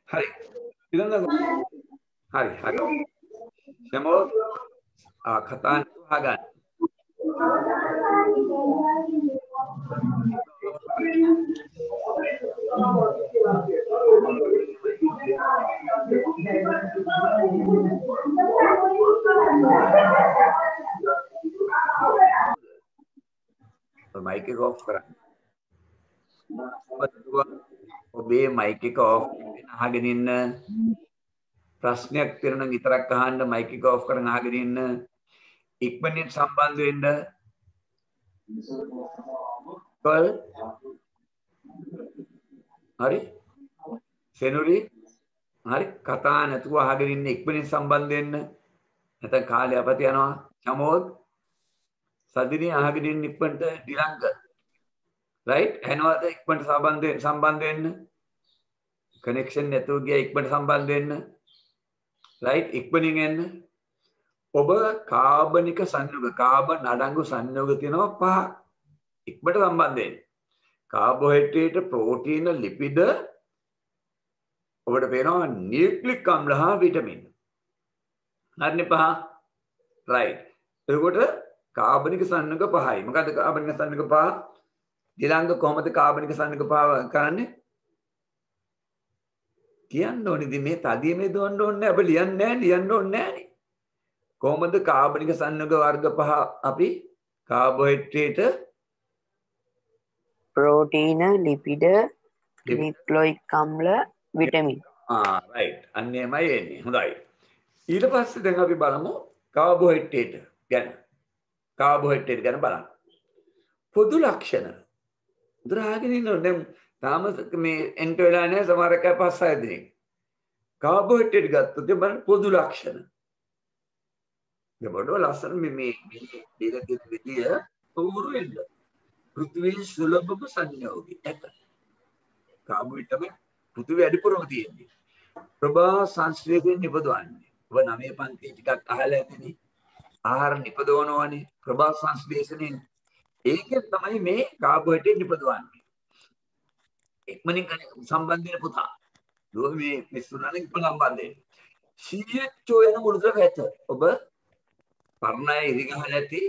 හරි. ඉතින් හරි. සමෝ කතා අහගන්න. माइक ऑफ करा ඔබේ මයික් එක ඔෆ් කරගෙන අහගෙන ඉන්න ප්‍රශ්නයක් තියෙනවා නම් විතරක් අහන්න මයික් එක ඔෆ් කරගෙන අහගෙන ඉන්න ඉක්මනින් සම්බන්ධ වෙන්න කල් හරි සෙනුරි හරි කතා නැතුව අහගෙන ඉන්න ඉක්මනින් සම්බන්ධ වෙන්න නැත්නම් කාලය අපත යනවා චමෝත් සදිනේ අහගෙන ඉන්න ඉක්මනට දිලංග right එනවාද ඉක්මනට සම්බන්ධ වෙන්න කනෙක්ෂන් නැතුව ගියා ඉක්මනට සම්බන්ධ වෙන්න right ඉක්මනින් එන්න ඔබ කාබනික සංයෝග කාබන් අඩංගු සංයෝග තියෙනවා පහ ඉක්මනට සම්බන්ධ වෙන්න කාබෝහයිඩ්‍රේට් ප්‍රෝටීන ලිපිඩ ඔබට පේනවා නියුක්ලික් අම්ල හා විටමින් හරිනේ පහ right එතකොට කාබනික සංයෝග පහයි මොකද්ද කාබනික සංයෝග පහ දිලංග කොහොමද කාබනික සංයෝග පහ කරන්නේ කියන්න ඕනේ ඉතින් මේ තදිය මේ දොන්න ඕනේ අපි ලියන්නේ නැහැ කොහොමද කාබනික සංයෝග වර්ග පහ අපි කාබෝහයිඩ්‍රේට් ප්‍රෝටීන ලිපිඩ නියුක්ලික් අම්ල විටමින් right අන්නේමයි එන්නේ හොඳයි ඊට පස්සේ දැන් අපි බලමු කාබෝහයිඩ්‍රේට් ගැන බලන්න පොදු ලක්ෂණ උදාහරණයක් ඉන්නවා දැන් තාම මේ එන්ට වෙලා නැහැ සමහර අය 5-6 දිනක් කාබෝහයිඩ්‍රේට් ගත්තොත් බලන්න පොදු ලක්ෂණ දෙබඩ ලස්සන මේ දීලා තියෙන විදිය උරුරු වෙන්න පෘථිවියේ සුලභම සංයෝගය එක කාබෝහයිඩ්‍රේට් පෘථිවිය අඩිපුරම තියෙන්නේ ප්‍රභා සංශ්ලේෂයෙන් නිපදවන්නේ ඔබ 9 පන්ති ටිකක් අහලා ඇතිනේ ආහාර නිපදවනවනේ ප්‍රභා සංශ්ලේෂණයෙන් ඒකෙන් තමයි මේ කාබෝහයිඩ්‍රේට් නිපදවන්නේ ඉක්මනින් සම්බන්ධ වෙන පුතා දුව මේ මිස්සුනානේ ඉක්මන සම්බන්ධ වෙන්නේ CHO යන මුලතර ඇත ඔබ පර්ණය ඉරිගහලා ඇති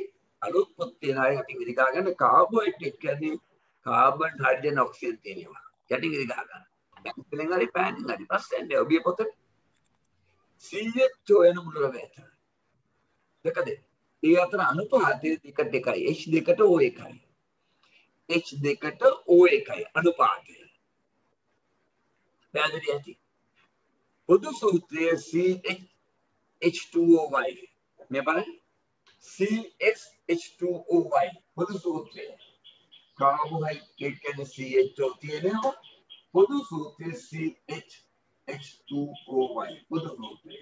අලුත් පොත් තියන අය යටින් ඉරිගා ගන්න කාබෝහයිඩ්‍රේට් කියන්නේ කාබන් හයිඩ්‍රජන් ඔක්සිජන් තියෙනවා යටින් ඉරිගා ගන්න ඉතින් හරි පෑනින් හරි ප්‍රශ්නයක් නෑ ඔබේ පොතේ CHO යන මුලතර ඇත දෙකද ඒ අතර අනුපාතය දෙකයි H2ට O1යි H2ට O1යි අනුපාතය පැහැදිලි ඇති පොදු සූත්‍රය CH2OY මේ බලන්න CH2OY පොදු සූත්‍රය කාබෝහයිඩ්‍රේට් කියන්නේ CHO තියෙනවා පොදු සූත්‍රය CH2OY පොදු සූත්‍රය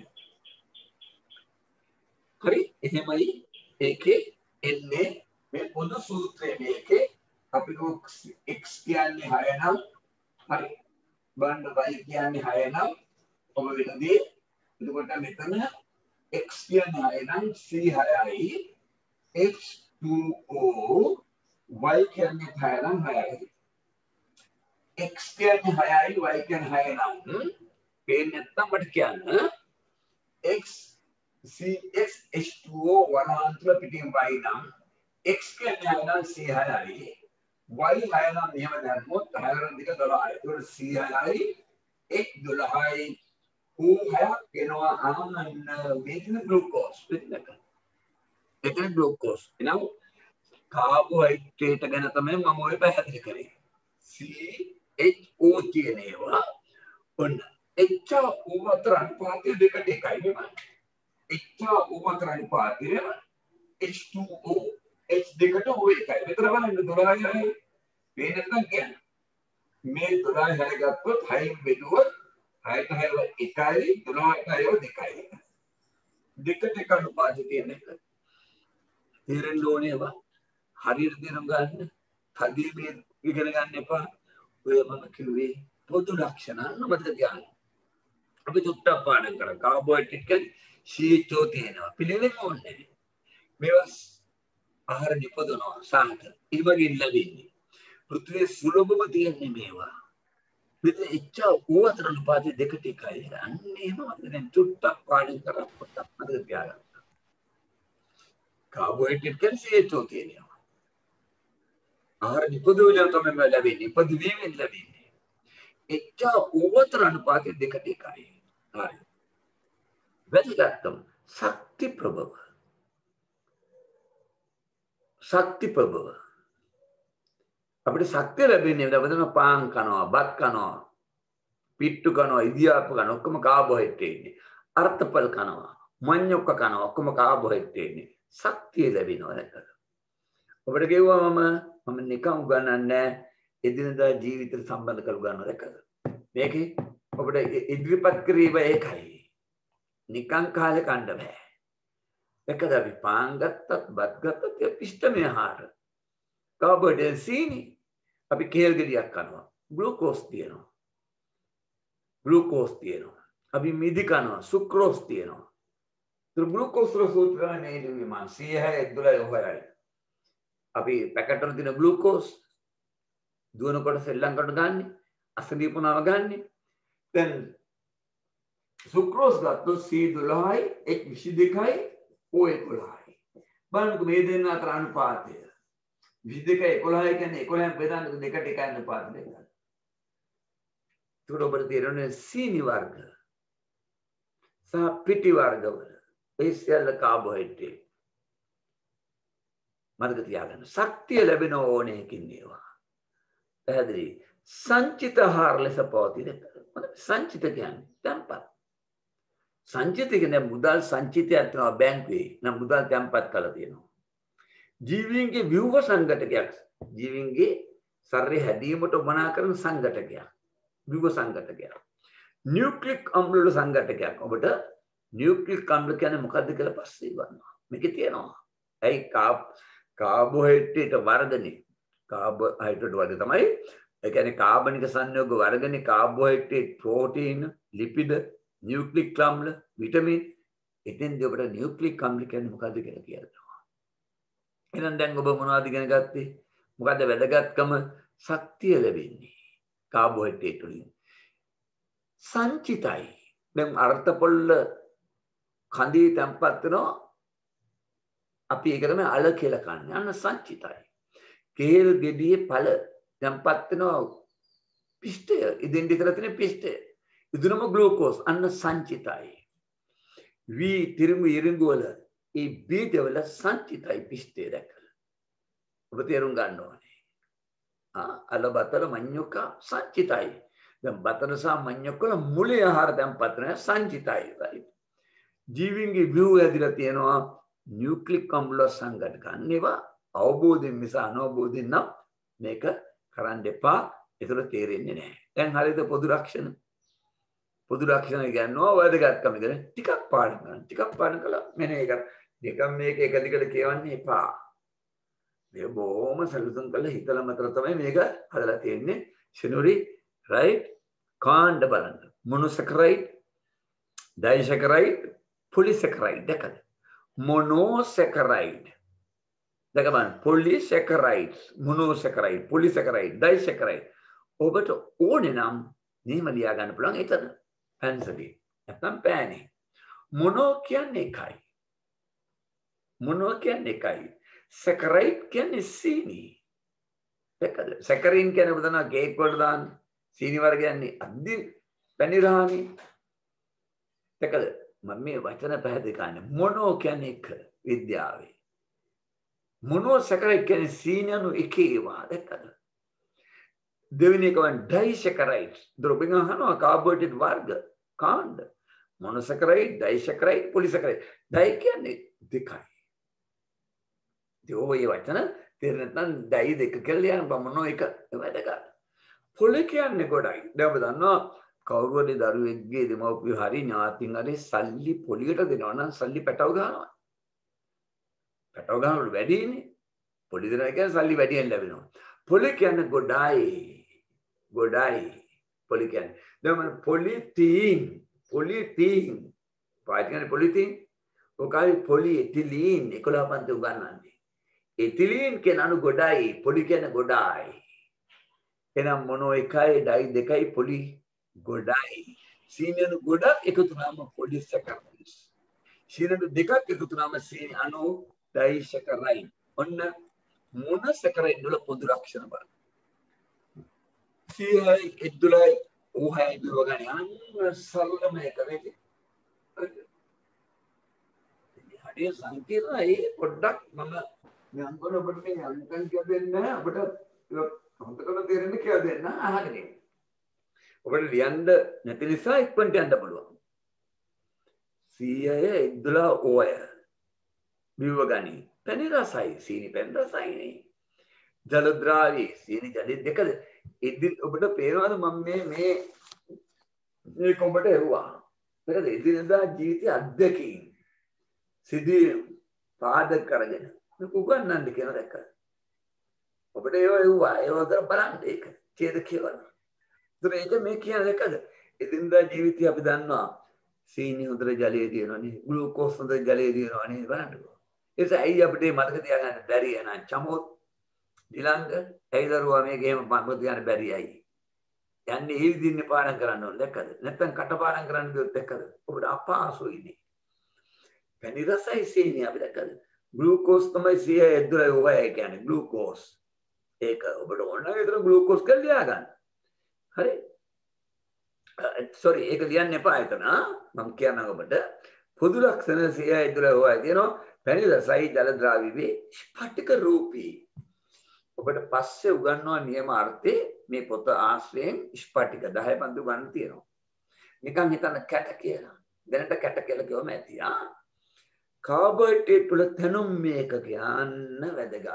හරි එහෙමයි ඒකේ එන්නේ මේ පොදු සූත්‍රයේ මේකේ අපි x කියන්නේ 6 නම් හරි බණ්ඩ y කියන්නේ 6 නම් ඔබ වෙනදී එතකොට මෙතන x කියන්නේ 6 නම් c6යි H2O y කියන්නේ 6 නම් 6යි x කියන්නේ 6යි y කියන්නේ 6 නම් පේන්නේ නැත්තම් මට කියන්න x CX H2O වනාන්තර පිටින් y නම් x කියන්නේ 6 නම් c6යි y 6 නම් මෙහෙම දැම්මොත් 6 2 12යි ඒකට c6යි h 12යි o 6ක් වෙනවා අන්න මේකේ ග්ලූකෝස් පිටනක ඒකේ ග්ලූකෝස් එනම් කාබෝහයිඩ්‍රේට් ගැන තමයි මම ඔය පැහැදිලි කරේ CHO කියන ඒවා ඔන්න HO අතර අනුපාතය දෙකට එකයි නෙමෙයි HO අතර අනුපාතය H2O H2ට O1යි මෙතන බලන්න 12යි මේ නැත්නම් කියන්නේ මේ 12 හැරගත්තොත් 6න් බෙදුවොත් 6ට 6 1යි 12ට 6 2යි දෙකට එක අනුපාතය තියෙන එක තේරෙන්න ඕනේ ඒවා හරියට තේරුම් ගන්න හදිසියේ මේ ඉගෙන ගන්න එපා ඔය මම කිව්වේ පොදු ලක්ෂණ මතක තියාගන්න අපි චුට්ටක් පාඩම් කරා කාබෝහයිඩ්‍රේට් කියන්නේ CHO තියෙනවා පිළිවෙලම ඕනේ මේවා ආහාර නිපදවනවා සාහක ඒ වගේ ලැබෙන්නේ පෘථිවියේ සුලභම තියෙන්නේ මේවා මෙතන ඉච්ඡා ඌවතර අනුපාතය දෙකට එකයි. අන්න එහෙම දැන් චුට්ටක් පාඩම් කරලා පොඩ්ඩක් මතක තියාගන්න. කාබෝහයිඩ්‍රේට් කියන්නේ CO2 තියෙනවා. ආහාර නිපදවල තමයි ලැබෙන්නේ. ඉපදවීමෙන් ලැබෙන්නේ. ඉච්ඡා ඌවතර අනුපාතය දෙකට එකයි. හරි. වැදගත්කම ශක්ති ප්‍රභව. ශක්ති ප්‍රභව. අපිට ශක්තිය ලැබෙන්නේ අපිට පාන් කනවා, බත් කනවා, පිට්ටු කනවා, ඉදියාප්ප කනවා, ඔක්කොම කාබෝහයිඩ්‍රේට් ඉන්නේ. අර්ථපල් කනවා, මඤ්ඤොක්ක කනවා, ඔක්කොම කාබෝහයිඩ්‍රේට් ඉන්නේ. ශක්තිය ලැබෙනවා නේද? ඔබට කිව්වම මම නිකන් උගන්වන්නේ එදිනදා ජීවිතයට සම්බන්ධ කර උගන්වනවා දැක්කද? මේකේ ඔබට ඉදිරිපත් කිරීම ඒකයි. නිකන් කාලේ කන්න බෑ. දැක්කද අපි පාන් ගත්තත්, බත් ගත්තත් ඒ පිෂ්ඨමය ආහාර. කාබෝහයිඩ්‍රේට් සීනි අපි කේල් ගෙඩියක් කනවා. ග්ලූකෝස් තියෙනවා. ග්ලූකෝස් තියෙනවා. අපි මිදි කනවා. සුක්‍රෝස් තියෙනවා. ඒ ග්ලූකෝස් සූත්‍රය නේද මම 112 හොයයි. අපි පැකට් වල තියෙන ග්ලූකෝස් දුවනකොට සෙල්ලම් කොට ගන්න, අසනීපුණාව ගන්න. දැන් සුක්‍රෝස් ගත්තොත් C12යි H22යි O11යි. බලන්නකෝ මේ දෙන්න අතර අනුපාතය. 22 11 කියන්නේ 11න් බෙදන්න දෙකට එකයි අනුපාත දෙක. ඒකට ඔබට තේරෙන්නේ සීනි වර්ග සහ පිටි වර්ගවල ඒ සියල්ල කාබෝහයිඩ්‍රේට්. මතක තියාගන්න. ශක්තිය ලැබෙන ඕනේකින් ඒවා. පැහැදිලි. සංචිත ආහාර ලෙස පවතින. සංචිත කියන්නේ තැන්පත්. සංචිත කියන්නේ මුදල් සංචිතයක් තියෙනවා බැංකුවේ. නම් මුදල් තැන්පත් කරලා තියෙනවා. ජීවීන්ගේ ව්‍යුහ සංඝටකයක්. ජීවීන්ගේ ශරීරය හැදීමට උවමනා කරන සංඝටකයක්. ව්‍යුහ සංඝටකයක්. නියුක්ලික් අම්ල සංඝටකයක්. ඔබට නියුක්ලික් අම්ල කියන්නේ මොකද්ද කියලා පස්සේ ගන්නවා. මේකේ තියෙනවා. ඇයි කාබෝහයිඩ්‍රේට් වර්ගනේ. කාබෝහයිඩ්‍රේට් වර්ග තමයි. ඒ කියන්නේ කාබනික සංයෝග වර්ගනේ කාබෝහයිඩ්‍රේට්, ප්‍රෝටීන, ලිපිඩ, නියුක්ලික් අම්ල, විටමින්. එතෙන්දී ඔබට නියුක්ලික් අම්ල කියන්නේ මොකද්ද කියලා කියනවා. එහෙනම් දැන් ඔබ මොනවද ඉගෙන ගත්තේ? මොකද්ද වැදගත්කම? ශක්තිය ලැබෙන්නේ කාබෝහයිඩ්‍රේට් වලින්. සංචිතයි. දැන් අර්ථපොල්ල කඳේ තැම්පත් වෙනවා. අපි ඒක තමයි අල කියලා කන්නේ. අන්න සංචිතයි. කේල් ගෙඩියේ පළ තැම්පත් වෙනවා පිෂ්ඨය. ඉදින් විතර තියෙන පිෂ්ඨය. ඉදුනම ග්ලූකෝස් අන්න සංචිතයි. වී තිරිඟු ඉරිඟු වල ඒ බීජ වල සංචිතයි පිෂ්ඨය දැක්කලා. ඔබ තේරුම් ගන්න ඕනේ. අල බතල මඤ්ඤොක්ක සංචිතයි. දැන් බතල සහ මඤ්ඤොක්ක වල මුලේ ආහාර තැම්පත් වෙන සංචිතයි. right. ජීවීන්ගේ ව්‍යුහ ඇදලා තියෙනවා නියුක්ලික් අම්ල සංඝටක. අන්නේවා අවබෝධයෙන් මිස අනවබෝධයෙන් නම් මේක කරන්න එපා. ඒතර තේරෙන්නේ නැහැ. දැන් හරියද පොදු රක්ෂණ? පොදු රක්ෂණ කියනවා වැදගත්කම ඉතින් ටිකක් පාඩම් කරන්න. ටිකක් පාඩම් කළා මෙන්න ඒක. නිකම් මේක එක දිගට කියවන්න එපා. මේ බොහොම සැලසුම් කරලා හිතලා මතර තමයි මේක හදලා තියෙන්නේ. ශිනුරි right කාණ්ඩ බලන්න. මොනොසැකරයිඩ්, ඩයිසැකරයිඩ්, පොලිසැකරයිඩ් දැකද? මොනොසැකරයිඩ් දැක බලන්න. පොලිසැකරයිඩ්ස්, මොනොසැකරයිඩ්, පොලිසැකරයිඩ්, ඩයිසැකරයිඩ්. ඔබට ඕනේ නම් මෙහෙම ලියා ගන්න පුළුවන් එතන. පැන්සලේ. නැත්නම් පෑනේ. මොනෝ කියන්නේ එකයි. මොනෝ කියන්නේ එකයි. සැකරයිඩ් කියන්නේ සීනි. දැකද? සැකරින් කියන්නේ ඔබ දන්නවා කේක් වලට දාන්න. සීනි වර්ග කියන්නේ අද්දි පැණිරාණි. දැකද? මම මේ වචන පැහැදිලි කරන්නේ. මොනෝ කියන්නේ එක විද්‍යාවේ. මොනෝ සැකරයිඩ් කියන්නේ සීනි අණු එක ඒවා. දැකද? දෙවෙනි එක වань ඩයිසැකරයිඩ්ස්. දොරපින් අහනවා කාබෝහයිඩ්‍රේට් වර්ග කාණ්ඩ. මොනොසැකරයිඩ්, ඩයිසැකරයිඩ්, පොලිසැකරයිඩ්. ඩයි කියන්නේ දෙකයි. ඔය වචන තේරෙන්නේ නැත්නම් ඩයි දෙක කියලා යන මොනෝ එක වැදගත්. පොලි කියන්නේ ගොඩයි. දැන් ඔබ දන්නවා කවුරු හරි දරුවෙක්ගේ දෙමව්පියෝ හරි ඥාතින් හරි සල්ලි පොලියට දෙනවා නම් සල්ලි පැටව ගන්නවා. පැටව ගන්නවල වැඩිනේ. පොලි දෙනවා කියන්නේ සල්ලි වැඩියෙන් ලැබෙනවා. පොලි කියන්නේ ගොඩයි. ගොඩයි. පොලි කියන්නේ. දැන් පොලිතීන් පාවිච්චි කරන පොලිතීන් ඔකයි පොලි එතිලීන් 11 පන්ති උගන්වන්නේ. එතිලීන් කියන අණු ගොඩයි, පොලි කියන ගොඩයි. එහෙනම් මොනෝ එකයි ඩයි දෙකයි පොලි ගොඩයි. සීනියරු ගොඩක් එකතු වුණාම පොලි සැකරයිස්. සීනියරු දෙකක් එකතු වුණාම සීනි අණු ඩයි සැකරයින්. ඔන්න මොන සැකරයින් වල පොදු ලක්ෂණ බලන්න. සීයි එද්දුලයි ඌහයි දුර ගන්න අන්න සරලම එක නේද? හරිය සංකීර්ණයි පොඩ්ඩක් මම මේ අංකවල ඔබට මේ අංකන් කියලා දෙන්න ඔබට හොඳටම තේරෙන්න කියලා දෙන්න අහගෙන ඉන්න. ඔබට ලියන්න නැති නිසා ඉක්මනට යන්න පුළුවන්. 100 11 ඕය. බිව ගනි. පැණි රසයි සීනි පැණි රසයිනේ. ජල ද්‍රාවී සීනි ජලයේ දෙකද ඉදින් ඔබට පේනවාද මම මේ කොඹට එරුවා. මේකද එදිනදා ජීවිතයේ අත්දැකීම් සිදුවීම් පාදක කරගෙන මේක උගන්වන්න කියන දැක්ක. ඔබට ඒව එව්වා ඒව බලන්න ඒක ඡේද කියවන. ඒක මේ කියන එකද එදිනදා ජීවිතය අපි දන්නවා සීනි හොඳට ජලයේ තියෙනවනේ ග්ලූකෝස් හොඳට ජලයේ තියෙනවනේ බලන්නකෝ. ඒක ඇයි අපිට මතක තියාගන්න බැරි එහෙනම් චමෝත් ඊළඟ ඇයි දරුවා මේක එහෙම මතක තියාගන්න බැරි ඇයි? යන්නේ ඒ විදිහින් පාඩම් කරන්න ඕනේ දැක්කද? නැත්නම් කටපාඩම් කරන්න ගියොත් දැක්කද? ඔබට අපහසුයිනේ. පැණි රසයි සීනි අපි දැක්කද? ග්ලූකෝස් තමයි 100 ඔයයි කියන්නේ ග්ලූකෝස්. ඒක ඔබට ඕන විතර ග්ලූකෝස් කියලා ලියා ගන්න. හරි? සෝරි ඒක ලියන්න එපා එතන. මම කියන්නම් ඔබට පොදු ලක්ෂණ 100 ඔයයි තියෙනවා. පැණි රසයි ජල ද්‍රාවීවේ ස්පටික රූපී. ඔබට පස්සේ උගන්වනවා නියම අර්ථේ මේ පොත ආශ්‍රයෙන් ස්පටික 10 බඳු ගන්න තියෙනවා. නිකන් හිතන්න කැට කියලා. දැනට කැට කියලා කිව්වම ඇති කාබෝහයිඩ්‍රේට් වල තැනුම් මේක කියන්න වැදගත්.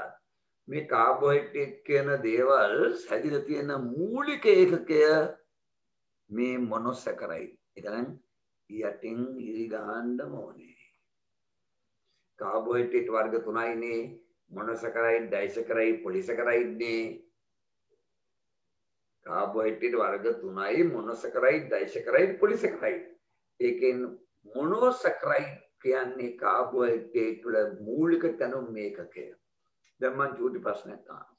මේ කාබෝහයිඩ්‍රේට් කියන දේවල් හැදිලා තියෙන මූලික ඒකකය මේ මොනොසැකරයිඩ්. ඒක නම් යටින් ඉරි ගන්න ඕනේ. කාබෝහයිඩ්‍රේට් වර්ග 3යිනේ මොනොසැකරයිඩ්, ඩයිසැකරයිඩ්, පොලිසැකරයිඩ් නේ. කාබෝහයිඩ්‍රේට් වර්ග 3යි මොනොසැකරයිඩ්, ඩයිසැකරයිඩ්, පොලිසැකරයිඩ්. ඒකෙන් මොනොසැකරයිඩ් කියන්නේ කාබෝහයිඩ්‍රේට් වල මූලික තැනුම් මේකකය. දැන් මම චූටි ප්‍රශ්නයක් අහනවා.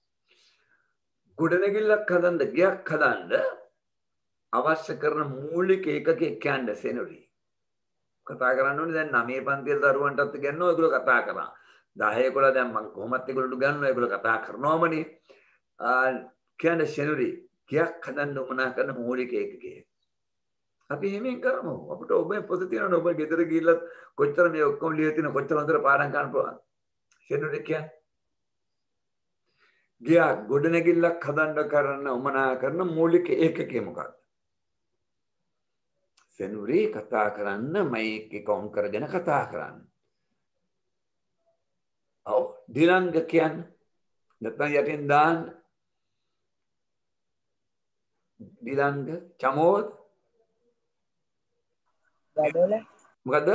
ගොඩනැගිල්ලක් හදන්න ගයක් හදන්න අවශ්‍ය කරන මූලික ඒකකය කියන්නේ සෙනරි. කතා කරන්න ඕනේ දැන් 9 පන්තියේ දරුවන්ටත් ගන්නවා ඒගොල්ලෝ කතා කරා. 10 11 දැන් මම කොහොමත් ඒගොල්ලෝ ගන්නවා ඒගොල්ලෝ කතා කරනවමනේ. කියන්නේ සෙනරි ගයක් හදන්න උමනා කරන මූලික ඒකකය. අපි එහෙම කරමු. අපිට ඔබේ පොත තියෙනවනේ ඔබ ගෙදර ගිහිල්ලා කොච්චර මේ ඔක්කොම ලියලා තියෙන කොච්චර හොඳට පාඩම් ගන්න පුළුවන්. සෙනරි කියන්නේ ගියා ගොඩනැගිල්ලක් හදන්න කරන උමනා කරන මූලික ඒකකය මොකක්ද? සෙනුරි කතා කරන්න මයික් එක ඔන් කරගෙන කතා කරන්න. ඔව් දිලංග කියන්නේ නැත්නම් යටින් දාන්න. දිලංග චමෝත් ගඩොල මොකද්ද?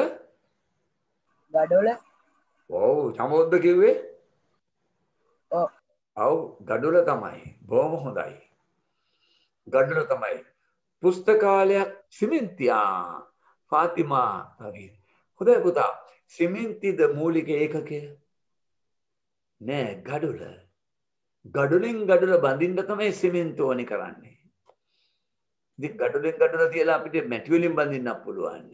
ගඩොල ඔව් චමෝත්ද කිව්වේ? ඔව් ඔව් ගඩොල තමයි. බොහොම හොඳයි. ගඩොල තමයි. පුස්තකාලයක් සිමෙන්තියා ෆාතිමා වගේ. හොඳයි පුතා. සිමෙන්තිද මූලික ඒකකය? නෑ ගඩොල. ගඩොලින් ගඩොල බඳින්න තමයි සිමෙන්ති ඕනි කරන්නේ. ඉතින් ගඩොලින් ගඩොල තියලා අපිට මැටි වලින් බඳින්නත් පුළුවන්.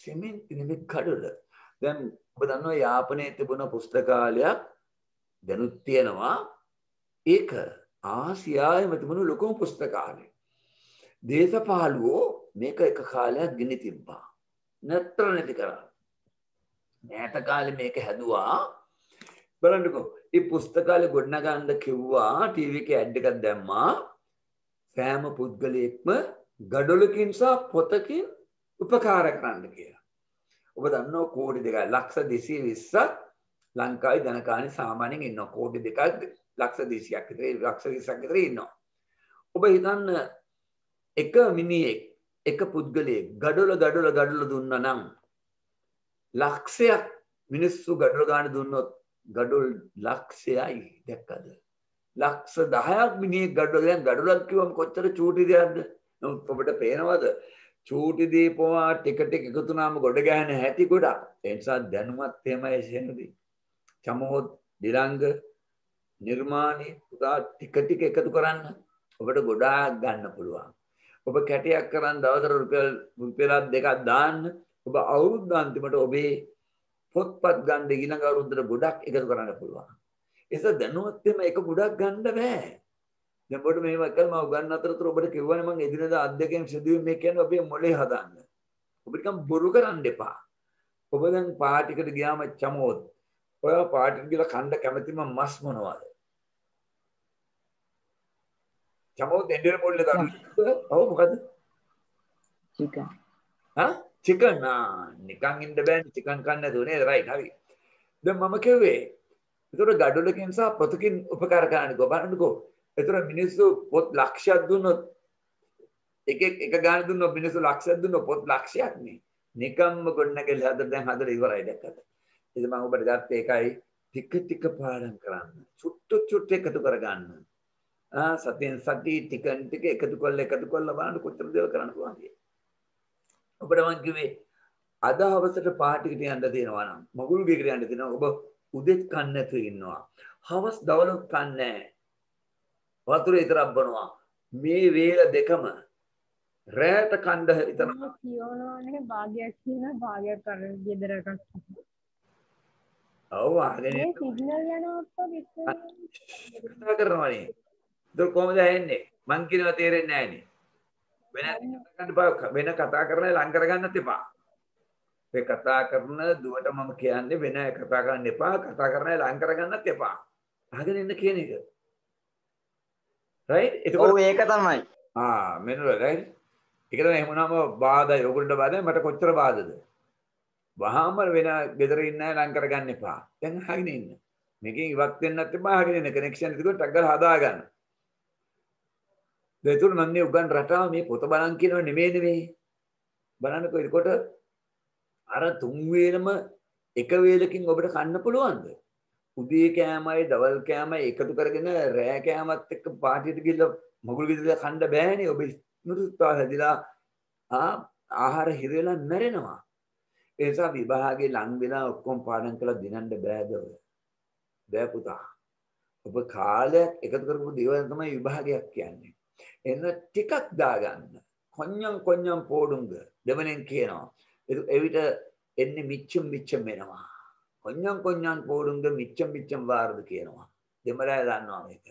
සිමෙන්ති නෙමෙයි ගඩොල. දැන් ඔබ දන්නවා යාපනයේ තිබුණ පුස්තකාලයක් දැනුත් තියෙනවා. ඒක ආසියාවේම තිබුණු ලොකුම පුස්තකාලය. දේශපාලුවෝ මේක එක කාලයක් ගිනි තිබ්බා. නැතර නැති කරා. නැත කාලේ මේක හැදුවා. බලන්නකෝ. මේ පුස්තකාලේ ගොඩනගන්න කිව්වා ටීවී එකේ ඇඩ් එකක් දැම්මා. සෑම පුද්ගලයෙක්ම ගඩොලකින් සහ පොතකින් උපකාර කරන්න කියලා. ඔබ දන්නවා කෝටි 2යි ලක්ෂ 220ක් ලංකාවේ ධනකාණි සාමාන්‍යයෙන් ඉන්නවා. කෝටි 2ක් ලක්ෂ 200ක් විතර ලක්ෂ 20ක් විතර ඉන්නවා. ඔබ හිතන්න එක මිනිහෙක් එක පුද්ගලයෙක් ගඩොල දුන්නා නම් ලක්ෂයක් මිනිස්සු ගඩොල ගන්න දුන්නොත් ගඩොල් ලක්ෂයයි දැක්කද? ලක්ෂ 10ක් මිනිහෙක් ගඩොල දැන් ගඩොලක් කිව්වම කොච්චර චූටි දෙයක්ද? නමුත් ඔබට පේනවද? චූටි දීපවා ටික ටික එකතු වුණාම ගොඩ ගහන හැටි ගොඩක්. ඒ නිසා දැනුමත් එහෙමයි එසෙනදී. චමෝත් දිලංග නිර්මාණي පුතා ටික ටික එකතු කරන්න. ඔබට ගොඩාක් ගන්න පුළුවන්. ඔබ කැටයක් කරන් දවසට රුපියල් දෙකක් දාන්න ඔබ අවුරුද්ද අන්තිමට ඔබේ පොත්පත් ගන්න ඊළඟ අවුරුද්දට ගොඩක් එකතු කරන්න පුළුවන්. ඒක දැනුවත් වෙම එක ගොඩක් ගන්න බෑ. දැන් ඔබට මේව එකම උගන්න අතරතුර ඔබට කිව්වනේ මම එදිනෙදා අධ්‍යක්ෂකයන් සිදුවීම් මේ කියන්නේ ඔබේ මොලේ හදන්න. ඔබ නිකන් බොරු කරන්න එපා. ඔබ දැන් පාටිකට ගියාම චමෝත් ඔය පාටිට ගිහලා කන්න කැමතිම මස් මොනවද? චමෝත් එන්ඩර් මොල්ලේ ගන්න. ඔව් මොකද? chicken. චිකන් නිකන් ඉන්න බෑනේ චිකන් කන්න නැතුව නේද? රයිට් හරි. දැන් මම කිව්වේ ඒතර ගඩොලකින් සහ පොතකින් උපකාර කරන්නකෝ බලන්නකෝ. ඒතර මිනිස්සු පොත් ලක්ෂයක් දුන්නොත් එක ගාන දුන්නොත් මිනිස්සු ලක්ෂයක් දුන්නොත් පොත් ලක්ෂයක් නේ. නිකම්ම ගොඩනැගිලි හදලා දැන් හදලා ඉවරයි දැක්කද? ඉතින් මම ඔබට ගත්තේ ඒකයි ටික ටික පාඩම් කරන්න. චුට්ටු එකතු කරගන්න. සතියෙන් සති ටික එකතු කරලා බලන්න කොච්චර දේවල් කරන්න පුළුවන්ද කියලා. ඔබට මම කිව්වේ අද හවසට පාටිකට යන්න දෙනවා නම් මගුල් ගෙකට යන්න දෙනවා ඔබ උදෙත් කන්න නැතුව ඉන්නවා. හවස් දවල්ත් කන්නේ නැහැ. වතුර විතරක් බොනවා. මේ වේල දෙකම රැට කණ්ඩ හිතනවා. කියනවානේ භාගයක් කියන භාගයක් කරන ගෙදර එකක්. ඔව් ආගෙන මේ සිග්නල් යනවා අප්පා විතර. කතා කරනවානේ. ඒක කොහොමද ඇහෙන්නේ? මං කියනවා තේරෙන්නේ නැහැ වෙන කතා කරන ලං කරගන්නත් එපා. ඒ කතා කරන දුවට මම කියන්නේ වෙන කතා කරන්න එපා. කතා කරන ලං කරගන්නත් එපා. අහගෙන ඉන්න කියන එක. රයිට්? ඔව් ඒක තමයි. මෙන්න රයිට්. ඒක තමයි එහෙමනම බාධා ඔයගොල්ලන්ට බාධා මට කොච්චර බාධාද? වහාම වෙන ගෙදර ඉන්න අය ලං කරගන්න එපා. දැන් අහගෙන ඉන්න. මේකෙන් ඉවත් වෙන්නත් එපා. අහගෙන ඉන්න කනෙක්ෂන් එක ටක් ගාලා හදා ගන්න. දෙතුන් නන්නේ උගන් රටාව මේ පොත බලන් කියනව නෙමෙයි. බලන්නකෝ ඒකට අර තුන් වේලම එක වේලකින් ඔබට කන්න පුළුවන්ද? උදේ කෑමයි දවල් කෑමයි එකතු කරගෙන රෑ කෑමත් එක්ක පාටියට ගිහලා මගුල් ගෙදර කන්න බෑනේ. ඔබ ස්මෘතිත්වා හැදිලා ආහාර හිර වෙලා මැරෙනවා. ඒ නිසා විභාගේ ලං වෙලා ඔක්කොම පාඩම් කරලා දිනන්න බෑද ඔය? බෑ පුතා. ඔබ කාලයක් එකතු කරපු දේවල් තමයි විභාගයක් කියන්නේ. එන්න ටිකක් දාගන්න. කොඤ්ඤම් පොඩුංග දෙවනෙන් කියනවා. එවිට එන්නේ මිච්චම් වෙනවා. කොඤ්ඤම් පොඩුංග මිච්චම් වාරද කියනවා. දෙමළය දන්නවා මේක.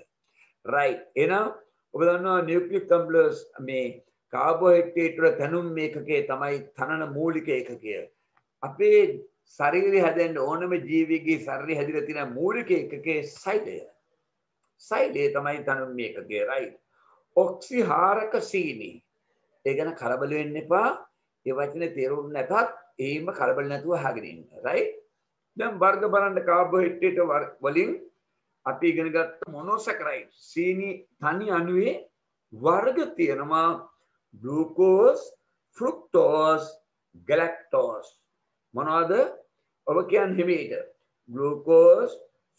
රයිට්. එහෙනම් ඔබ දන්නවා නියුක්ලික් කම්ප්ලෙක්ස් මේ කාබෝහයිඩ්‍රේට් වල තනුම් මේකකේ තමයි තනන මූලික ඒකකය. අපේ ශරීරය හැදෙන්න ඕනම ජීවියෙකුගේ ශරීරය හැදිලා තියෙන මූලික ඒකකයේ සෛලය. සෛලය තමයි තනුම් මේකකය. රයිට්. ඔක්සිහාරක සීනි. ඒ ගැන කලබල වෙන්න එපා. ඒ වචනේ තේරුම් නැතත් ඒම කලබල නැතුව අහගෙන ඉන්න. රයිට්. දැන් වර්ග බලන්න කාබෝහයිඩ්‍රේට් වලින් අපි ඉගෙන ගත්ත මොනොසැකරයිඩ් සීනි තනි අණුවේ වර්ග තියෙනවා ග්ලූකෝස්, ෆ්‍රුක්ටෝස්, ගැලැක්ටෝස්. මොනවද? ඔබ කියන්නේ හිමීට. ග්ලූකෝස්,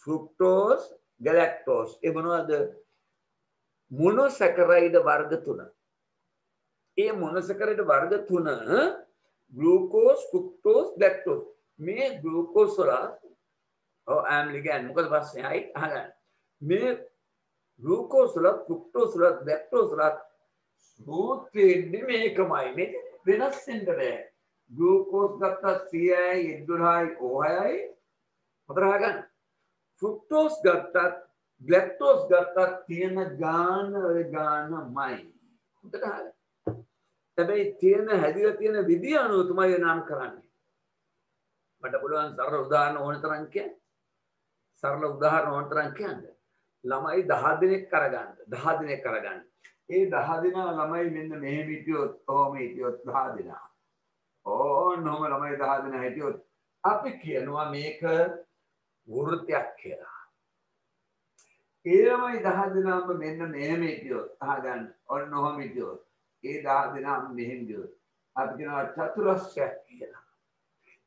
ෆ්‍රුක්ටෝස්, ගැලැක්ටෝස්. ඒ මොනවද? මොනොසැකරයිඩ් වර්ග 3. ඒ මොනොසැකරයිඩ් වර්ග 3 ග්ලූකෝස්, ෆ්‍රුක්ටෝස්, ගැලැක්ටෝස්. මේ ග්ලූකෝස් වල ඇම්ලිගන් මොකද ප්‍රශ්නේ අහගන්න. මේ ග්ලූකෝස් වල ෆ්‍රුක්ටෝස් වල ගැලැක්ටෝස් වල සූත්‍රෙන්නේ මේකමයි. මේක වෙනස් වෙන්න බෑ. ග්ලූකෝස් ගත්තා CI එද්දුරයි OI මොකද අහගන්න. ෆ්‍රුක්ටෝස් ගත්තා ගැලැක්ටෝස් ගත්තා තියෙන ගානමයි. හොඳට අහගන්න. හැබැයි තියෙන හැදිලා තියෙන විදිය අනුව තමයි නම් කරන්නේ. මට පුළුවන් සරල උදාහරණ ඕන තරම් කියන්න. සරල උදාහරණ ඕන තරම් කියන්න. ළමයි 10 දිනක් කරගන්න. 10 දිනක් කරගන්න. ඒ 10 දිනා ළමයි මෙන්න මෙහෙම හිටියොත් කොහොම හිටියොත් 10 දිනා. ඕනම ළමයි 10 දිනා හිටියොත් අපි කියනවා මේක වෘත්තයක් කියලා. ඒ ළමයි 10 දිනාම මෙන්න මෙහෙම හිටියොත් අහගන්න. ඔන්න ඔහොම හිටියොත් ඒ 10 දිනාම මෙහෙම හිටියොත් අපි කියනවා චතුරස්‍රයක් කියලා.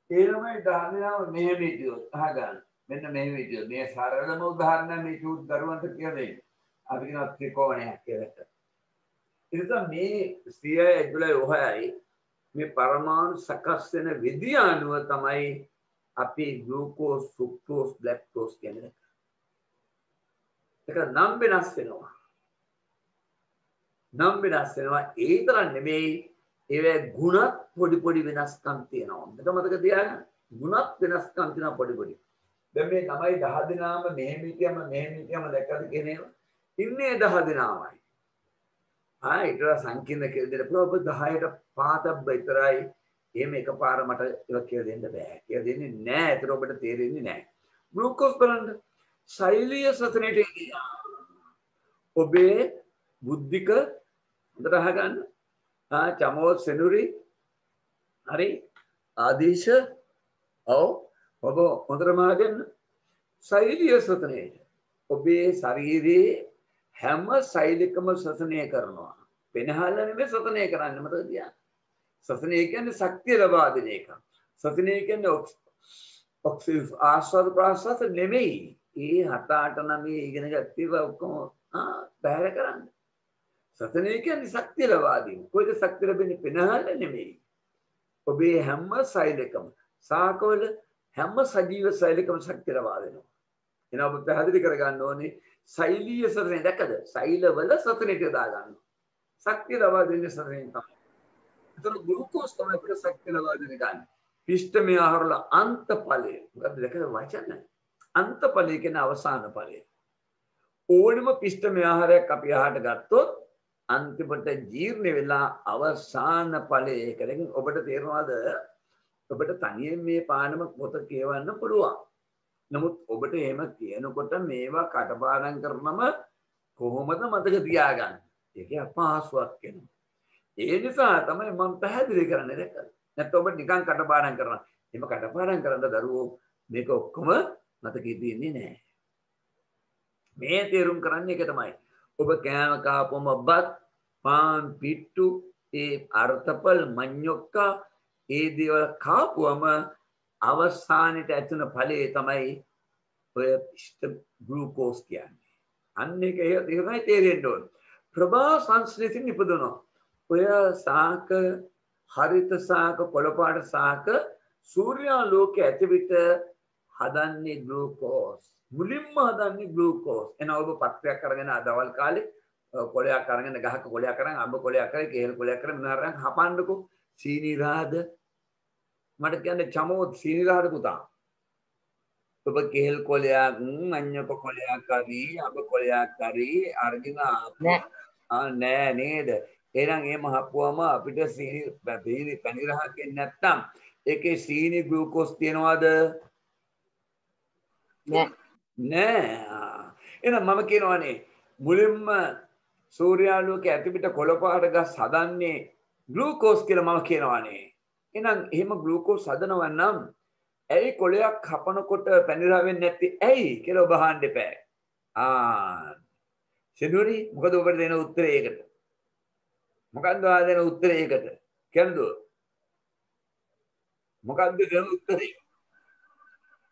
ඒ ළමයි 10 දිනාම මෙහෙම හිටියොත් අහගන්න. මෙන්න මෙහෙම හිටියොත් මේ සරලම උදාහරණයක් මේ චූට් දරුවන්ට කියන්නේ. අපි කියනවා ත්‍රිකෝණයක් කියලා. ඒ නිසා මේ CI ඇතුළේ ඔහයයි මේ පරමාණු සකස් වෙන විදිය අනුව තමයි අපි ග්ලූකෝස්, ෆ්‍රුක්ටෝස්, ගැලැක්ටෝස් කියන්නේ. ඒක නම් වෙනස් වෙනවා. නම් වෙනස් වෙනවා. ඒ තරම් නෙමෙයි ඒවේ ගුණත් පොඩි වෙනස්කම් තියෙනවා. මේක මතක තියාගන්න. ගුණත් වෙනස්කම් තියෙනවා පොඩි. දැන් මේ ළමයි 10 දෙනාම මෙහෙම හිටියම දැක්කද කියන්නේ ඉන්නේ 10 දෙනාමයි. ඊට සංකීර්ණ කියලා දෙන්න පුළුවන්. ඔබ 10ට 5ක් විතරයි. එහෙම එකපාර මට ඒක කියලා දෙන්න බෑ. කියලා දෙන්නේ නැහැ. ඒතර ඔබට තේරෙන්නේ නැහැ. ග්ලූකෝස් බලන්න. ශෛලීය සසනට එනවා. ඔබේ බුද්ධික හොඳට අහගන්න. චමෝ සෙනුරි හරි ආදේශ ඔබ හොඳටම අහගන්න. ශෛලීය සසනයේ ඔබේ ශරීරයේ හැම සෛලිකම ශ්වසනය කරනවා. පෙනහල්ල නෙමෙයි ශ්වසනය කරන්නේ මතක තියාගන්න. ශ්වසනය කියන්නේ ශක්තිය ලබා දෙන එක. ශ්වසනය කියන්නේ ඔක්සිජන් ආස්වාද ප්‍රාස්වාද නෙමෙයි. ඒ 7 8 9 ඉගෙන ගත්තේ ඔක්කොම බැහැර කරන්නේ. ශ්වසනය කියන්නේ ශක්තිය ලබා දෙන. කොයිද ශක්තිය ලැබෙන්නේ? පෙනහල්ල නෙමෙයි. ඔබේ හැම සෛලිකම සාකවල හැම සජීව සෛලිකම ශක්තිය ලබා දෙනවා. එහෙනම් ඔබ පැහැදිලි කරගන්න ඕනේ ශෛලීය සරණේ දැක්කද? සෛලවල සතනෙට යොදා ගන්න. ශක්තිය ලබා දෙන්නේ සරණෙන් තමයි. ඒතර ග්ලූකෝස් තමයි අපිට ශක්තිය ලබා දෙන්නේ ගන්න. පිෂ්ඨමය ආහාරවල අන්තඵලය. මොකද දැක්කද වචන? අන්තඵලය කියන්නේ අවසාන ඵලය. ඕනම පිෂ්ඨමය ආහාරයක් අපි ආහාරට ගත්තොත් අන්තිමට ජීර්ණ වෙලා අවසාන ඵලය ඒකෙන් ඔබට තේරෙනවද? ඔබට තනියෙන් මේ පානම පොත කියවන්න පුළුවන්. නමුත් ඔබට එහෙම කියනකොට මේවා කටපාඩම් කරනම කොහොමද මතක තියාගන්නේ? ඒකේ අපහසුයක් වෙනවා. ඒ නිසා තමයි මම පැහැදිලි කරන්නේ දැක්කද? නැත්නම් ඔබ නිකන් කටපාඩම් කරනවා. එහෙම කටපාඩම් කරන දරුවෝ මේක ඔක්කොම මතකෙ තියන්නේ නැහැ. මේ තේරුම් කරන්නේ ඒක තමයි. ඔබ කෑම කාපුවම බත්, පාන්, පිට්ටු, ඒ අර්ථපල්, මඤ්ඤොක්කා ඒ දේවල් කාපුවම අවසානයේ ඇතුණ ඵලයේ තමයි ඔය ග්ලූකෝස් කියන්නේ. අන්න ඒක තමයි තේරෙන්න ඕන. ප්‍රභා සංශ්ලේෂණ නිපදවනවා. ඔය සාක හරිත සාක කොළපාට සාක සූර්යාලෝකයේ ඇතිවිට හදන්නේ ග්ලූකෝස්. මුලින්ම හදන්නේ ග්ලූකෝස්. එන ඔබ පත්‍රයක් අරගෙන දවල් කාලේ කොළයක් අරගෙන ගහක කොළයක් අරන් අඹ කොළයක් කරේ කේල් කොළයක් කරේ මොනවා අරන් හපන්නකෝ. සීනි රාද මට කියන්නේ චමෝ සීනි රාද පුතා. ඔබ කේල් කොළයක් අඤ්ඤක කොළයක් හරි අඹ කොළයක් හරි අරගෙන නෑ නේද? එහෙනම් එහෙම හපුවම අපිට සීනි පැණි රහක් එන්නේ නැත්තම් ඒකේ සීනි ග්ලූකෝස් තියනවාද? නෑ. එහෙනම් මම කියනවානේ මුලින්ම සූර්යාලෝකයේ ඇතිපිට කොළපාට ගස් හදන්නේ ග්ලූකෝස් කියලා මම කියනවානේ. එහෙනම් එහෙම ග්ලූකෝස් හදනවා නම් ඇයි කොළයක් හපනකොට පැණි රහ වෙන්නේ නැත්තේ? ඇයි කියලා ඔබ අහන්න එපා. සෙනුරි මොකද ඔබට දෙන උත්තරේ ඒකට? මොකක්ද ඔයා දෙන උත්තරේ ඒකට? කියන්නද? මොකක්ද දෙන උත්තරේ?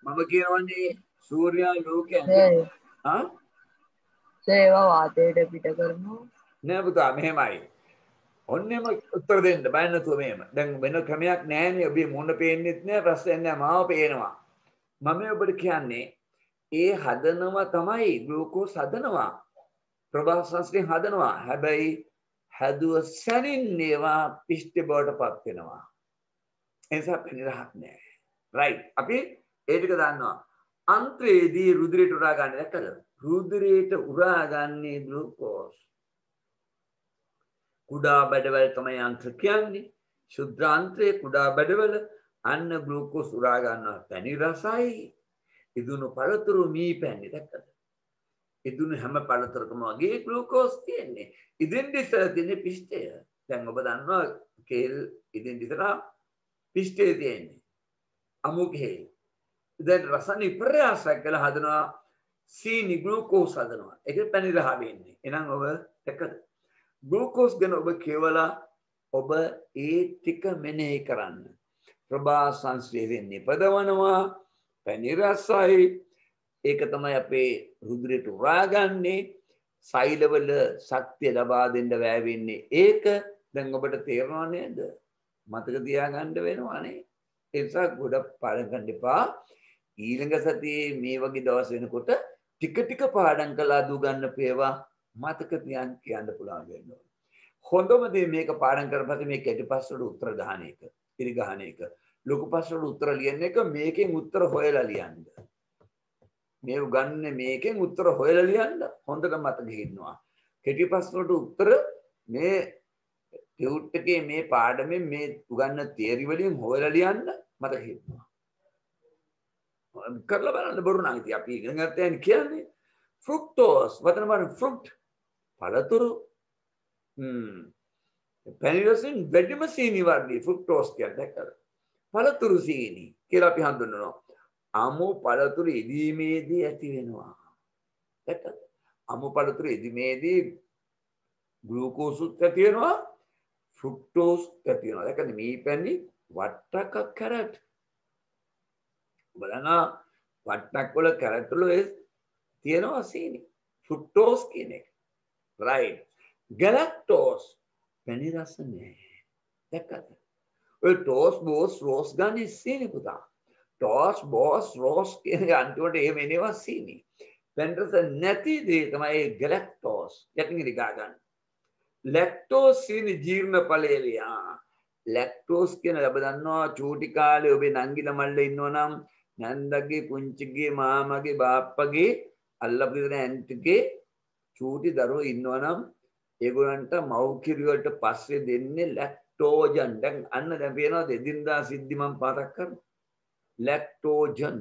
මම කියනවානේ සූර්යාලෝකයේ ඒවා වාතයට පිට කරනවා. නෑ පුතා මෙහෙමයි. ඔන්නෙම උත්තර දෙන්න බය නැතුව මෙහෙම. දැන් වෙන ක්‍රමයක් නෑනේ. ඔබේ මොන පේන්නෙත් නෑ ප්‍රශ්නයක් නෑ. මාව පේනවා. මම ඔබට කියන්නේ ඒ හදනවා තමයි ග්ලූකෝස් හදනවා. ප්‍රභා සංශ්ලේෂණ හදනවා. හැබැයි හැදුව සැනින් ඒවා පිෂ්ඨ බවටපත් වෙනවා. ඒ නිසා පෙනිරහක් නෑ. රයිට්. අපි ඒ ටික දන්නවා. අන්ත්‍රයේදී රුධිරයට උරා ගන්න දැක්කද? රුධිරයට උරා ගන්නේ ග්ලූකෝස්. කුඩා බඩවැල් තමයි අන්ත්‍ර කියන්නේ. ශුද්ධාන්ත්‍රයේ කුඩා බඩවැල් අන්න ග්ලූකෝස් උරා ගන්නවා. පැණි රසයි. ඉදුණු පළතුරු මී පැණි දැක්කද? ඉදුණු හැම පළතුරකම වගේ ග්ලූකෝස් තියෙන්නේ. ඉදින් ඉස්සර තියෙන්නේ පිෂ්ඨය. දැන් ඔබ දන්නවා කේල් ඉදින් ඉස්සර පිෂ්ඨය තියෙන්නේ. අමුකේ. දැන් රසන විපර්යාසයක් කියලා හදනවා සීනි ග්ලූකෝස් හදනවා. ඒක පැණි රහ වෙන්නේ. එහෙනම් ඔබ දැක්කද? ග්ලූකෝස් ගැන ඔබ කියවලා ඔබ ඒ ටික මෙනෙහි කරන්න. ප්‍රභා සංශ්ලේෂයෙන් නිපදවනවා පැණි රසයි. ඒක තමයි අපේ රුධිරයට උරාගන්නේ. සෛලවල ශක්තිය ලබා දෙන්න වැවෙන්නේ ඒක. දැන් ඔබට තේරෙනව නේද? මතක තියාගන්න වෙනවානේ. ඒ නිසා ගොඩක් පාඩම් කරන්න එපා. ඊළඟ සතියේ මේ වගේ දවස් වෙනකොට ටික ටික පාඩම් කළා දු ගන්න පේවා මතක තියන් කියන්න පුළුවන් වෙනවා. හොඳම දේ මේක පාඩම් කරපස්සේ මේ කෙටි පස්සට උත්තර ගහන එක. ඉරි ගහන එක. ලොකු පස්සට උත්තර ලියන එක මේකෙන් උත්තර හොයලා ලියන්න. මේ උගන්නේ මේකෙන් උත්තර හොයලා ලියන්න හොඳට මතක ගන්නවා. කෙටි පස්සට උත්තර මේ ටියුට් එකේ මේ පාඩමෙන් මේ උගන්න තියරි වලින් හොයලා ලියන්න මතක හිටිනවා. කරලා බලන්න බොරු නම් ඉතින් අපි ඉගෙන ගන්න කියන්නේ ෆෘක්ටෝස් වතන බලන්න ෆෘක්ට් පළතුරු පැණි රසෙන් වැඩිම සීනි වර්ගයේ ෆෘක්ටෝස් කියන්නේ දැක්කද? පළතුරු සීනි කියලා අපි හඳුන්වනවා. අමු පළතුරු ඉදීමේදී ඇති වෙනවා. දැක්කද? අමු පළතුරු ඉදීමේදී ග්ලූකෝස් ඇති වෙනවා. ෆෘක්ටෝස් ඇති වෙනවා. දැක්කද? මේ පැණි වට්ටක කැරට් බලන්න වට්ටක් වල කැරට් වල තියෙනවා සීනි ෆෘක්ටෝස් කියන එක රයිට් ගැලැක්ටෝස් පැණි රස නෑ දැක්කද ඔය ටෝස් බෝස් රෝස් ගන්නේ සීනි පුතා ටෝස් බෝස් රෝස් කියන අන්තිමට එහෙම එනවා සීනි පැණි රස නැති දේ තමයි ගැලැක්ටෝස් යටින් ඉරි ගා ගන්න ලැක්ටෝස් සීනි ජීර්ණ ඵලයලියා ලැක්ටෝස් කියන ලැබ දන්නවා චූටි කාලේ ඔබේ නංගිලා මල්ලේ ඉන්නවනම් නන්දගේ පුංචිගේ මාමගේ බාප්පගේ අල්ලපු දෙන ඇන්ටිගේ චූටි දරුවෝ ඉන්නවනම් ඒගොල්ලන්ට මව් කිරි වලට පස්සේ දෙන්නේ ලැක්ටෝජන් දැන් අන්න දැන් පේනවාද එදින්දා සිද්ධි මම පාඩක් කරනවා ලැක්ටෝජන්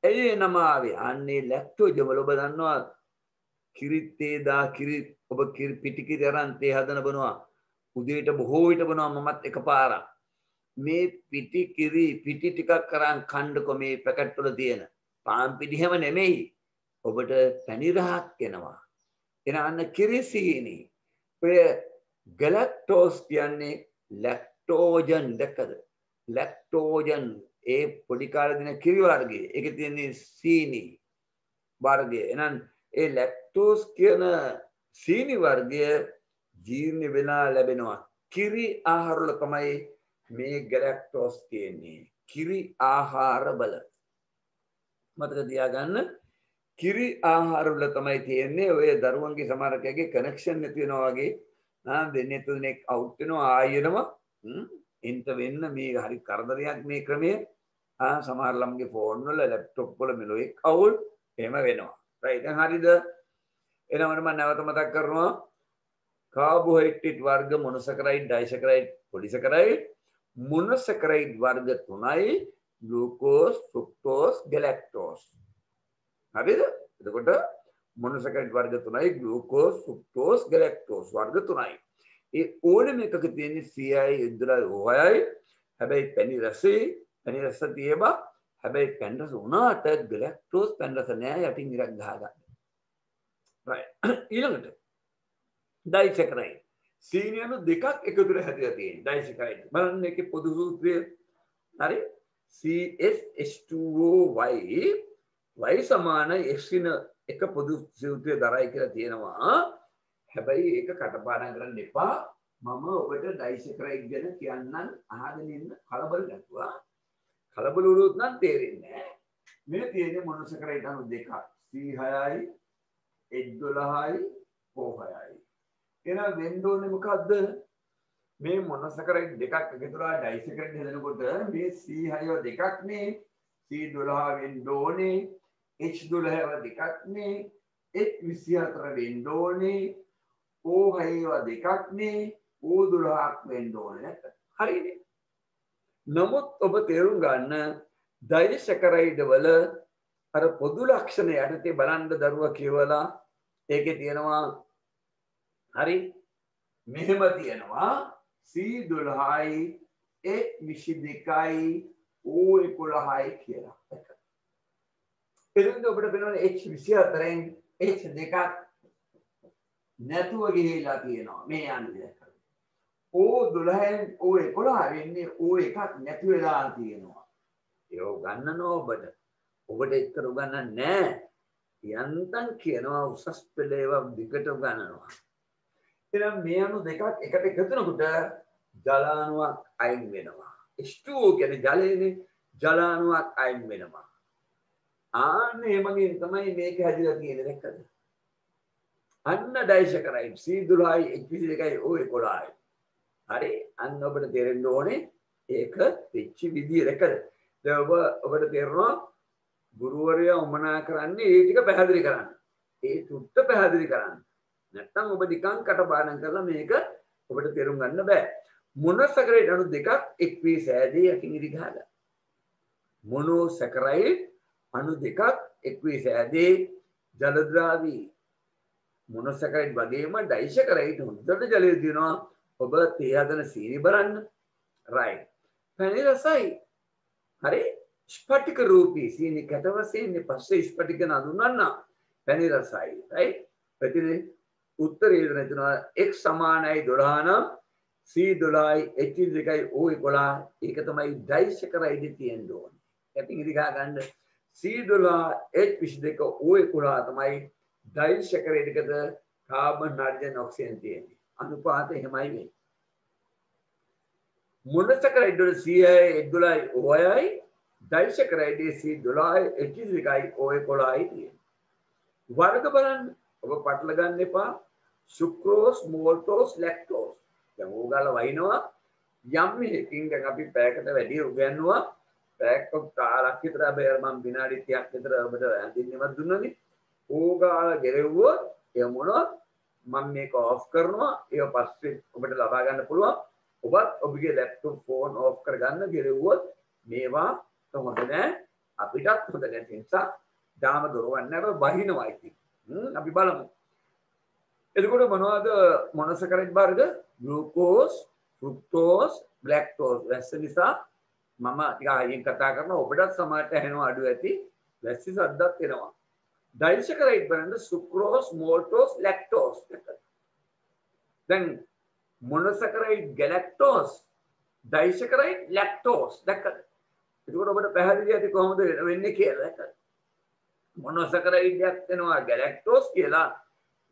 ඒ නම ආවේ අන්නේ ලැක්ටෝජන් වල ඔබ දන්නවා කිරිත්තේ දා කිරි ඔබ කිරි පිටි කිරි අරන් තේ හදන බනවා උදේට බොහෝ විට බනවා මමත් එකපාරක් මේ පිටි කිරි පිටි ටිකක් කරන් කණ්ඩකො මේ පැකට් වල තියෙන පාන් පිටි හැම නෙමෙයි ඔබට පැණි රහක් එනවා එන අන්න කිරි සීනි ඔය ගැලැක්ටෝස් කියන්නේ ලැක්ටෝජන් දැක්කද ලැක්ටෝජන් ඒ පොඩි කාලේ දෙන කිරි වර්ගයේ ඒකේ තියෙන සීනි වර්ගය එහෙනම් ඒ ලැක්ටෝස් කියන සීනි වර්ගය ජීර්ණ වෙලා ලැබෙනවා කිරි ආහාර වල තමයි මේ ගැලැක්ටෝස් තියෙන්නේ කිරි ආහාර බල මතක තියාගන්න කිරි ආහාර වල තමයි තියෙන්නේ ඔය දරුවන්ගේ සමහරකගේ කනෙක්ෂන් නැති වෙනවා වගේ දෙන්නේ තුනෙක් අවුට් වෙනවා ආයෙනවා එන්ට වෙන්න මේ හරි කරදරයක් මේ ක්‍රමය සමහර ළමගේ ෆෝන් වල ලැප්ටොප් වල මෙලොයික් අවුල් එහෙම වෙනවා රයිට් දැන් හරිද එහෙනම් මම නැවත මතක් කරනවා කාබෝහයිඩ්‍රේට් වර්ග මොනොසැකරයිඩ් ඩයිසැකරයිඩ් පොලිසැකරයිඩ් මොනොසැකරයිඩ් වර්ග 3යි ග්ලූකෝස් ෆෘක්ටෝස් ගැලැක්ටෝස් හරිද එතකොට මොනොසැකරයිඩ් වර්ග 3යි ග්ලූකෝස් ෆෘක්ටෝස් ගැලැක්ටෝස් වර්ග 3යි ඒ ඕනෙම එකක තියෙන CI ඉදලා ඔයයි හැබැයි පැණි රස තියේබා හැබැයි පැණි රස උනාට ගැලැක්ටෝස් පැණි රස නෑ යටින් ඉරක් ගහගන්න right ඊළඟට ඩයිසැකරයිඩ් සීනි අණු දෙකක් එකතු වෙලා හැදලා තියෙන ඩයිසැකරයිඩ් බලන්න ඒකේ පොදු සූත්‍රය හරි CH2OY y සමාන x ඉන එක පොදු සූත්‍රය දරයි කියලා තියෙනවා හැබැයි ඒක කටපාඩම් කරන්න එපා මම ඔබට ඩයිසැකරයිඩ් ගැන කියන්නම් අහගෙන ඉන්න කලබල නැතුව කලබල වුණොත් නම් තේරෙන්නේ නැහැ මේ තියෙන්නේ මොනොසැකරයිඩ් අණු දෙකක් C6යි H12යි O6යි එහෙනම් වෙන්න ඕනේ මොකද්ද මේ මොනොසැකරයිඩ් දෙකක් එකතුලා ඩයිසැකරයිඩ් හදනකොට මේ C6 දෙකක් නේ C12 වෙන්න ඕනේ H12 දෙකක් නේ H24 වෙන්න ඕනේ O6 දෙකක් නේ O12ක් වෙන්න ඕනේ නැත්නම් හරිනේ නමුත් ඔබ තේරුම් ගන්න ඩයිසැකරයිඩ් වල අර පොදු ලක්ෂණ යටතේ බලන්න දරුවා කියවලා ඒකේ තියෙනවා හරි මෙහෙම තියෙනවා C12යි H22යි O11යි කියලා. එතෙන්ද ඔබට පේනවා H24න් H2ක් නැතුව ගිහිලා තියෙනවා මේ යන්නේ. O12න් O11 වෙන්නේ O1ක් නැති වෙලා තියෙනවා. ඒක ගන්නනෝ ඔබට. ඔබට එක්කර උගන්නන්නේ නැහැ. යන්තම් කියනවා උසස් පෙළ ඒවා දිගට උගන්නනවා. එහෙනම් මේ අණු දෙකක් එකට එකතු වෙනකොට ජල අණුවක් අයින් වෙනවා. H2O කියන්නේ ජලයනේ ජල අණුවක් අයින් වෙනවා. ආන්නේ මගෙන් තමයි මේක හැදිලා තියෙන්නේ දැක්කද? අන්න ඩයිසකරයිඩ් C12යි H22යි O11යි. හරි අන්න ඔබට තේරෙන්න ඕනේ ඒක වෙච්ච විදිය රැකද. දැන් ඔබට තේරෙනවා ගුරුවරයා උමනා කරන්නේ ඒ ටික පැහැදිලි කරන්න. ඒ තුට්ට පැහැදිලි කරන්න. නැත්තම් ඔබ නිකන් කටපාඩම් කරලා මේක ඔබට තේරුම් ගන්න බෑ. මොනොසැකරයිඩ් අණු දෙකක් එක්වී සෑදී යකින් ඉරි ගහලා. මොනොසැකරයිඩ් අණු දෙකක් එක්වී සෑදී ජලද්‍රාවී. මොනොසැකරයිඩ් වගේම ඩයිසැකරයිඩ් හොඳට ජලයේ දිනවා. ඔබ තේ හදන සීනි බලන්න. රයිට්. පැණි රසයි. හරි ස්පටික රූපී සීනි කැට වශයෙන් පස්සේ ස්පටික නඳුනන්න පැණි රසයි. රයිට්. ප්‍රතිනේ උත්තරේ දෙනවා x සමානයි 12 නම් C12යි H22යි O11 ඒක තමයි ඩයිසැකරයිඩ් තියෙන්න ඕනේ. ඉතින් ඉතින් ගා ගන්න C12 H22 O11 තමයි ඩයිසැකරයිඩ් එකද කාබන් හයිඩ්‍රජන් ඔක්සිජන් තියෙන්නේ. අනුපාත එහෙමයි වෙන්නේ. මොනොසැකරයිඩ් වල C12යි O6යි ඩයිසැකරයිඩ් C12යි H22යි O11යි තියෙන්නේ. වර්ග බලන්න ඔබ පටල ගන්න එපා. සුක්‍රෝස් මෝල්ටෝස් ලැක්ටෝස් දැන් ඕගාලා වයින්නවා යම් එකකින් දැන් අපි පැයකට වැඩි උගන්වුවා පැයක් කාලක් විතර බෑර මම විනාඩි 30ක් විතර ඔබට අඳින්නවත් දුන්නනේ ඕගාලා ගෙරෙව්වොත් ඒ මොනවද මම මේක ඔෆ් කරනවා ඒක පස්සේ ඔබට ලබා ගන්න පුළුවන් ඔබත් ඔබගේ ලැප්ටොප් ෆෝන් ඔෆ් කරගන්න ගෙරෙව්වොත් මේවා හොඳ නෑ අපිටත් හොඳ නැති නිසා දාම දොරවන්න නැව බහිනවා ඉතින් අපි බලමු. එතකොට මොනවද මොනොසැකරයිඩ් වර්ග? Glucose, ෆ්‍රුක්ටෝස්, lactose. වැස්ස නිසා මම ටික අයියෙන් කතා කරනවා ඔබටත් සමහරට ඇහෙනවා අඩු ඇති. වැස්සි සද්දත් එනවා. ඩයිසැකරයිඩ් බලන්න සුක්‍රෝස්, මෝල්ටෝස්, ලැක්ටෝස්. දැන් මොනොසැකරයිඩ් ගැලැක්ටෝස්, ඩයිසැකරයිඩ් ලැක්ටෝස්. දැක්කද? එතකොට ඔබට පැහැදිලි ඇති කොහොමද වෙන්නේ කියලා දැක්කද? මොනොසැකරයිඩ් එකක් වෙනවා ගැලැක්ටෝස් කියලා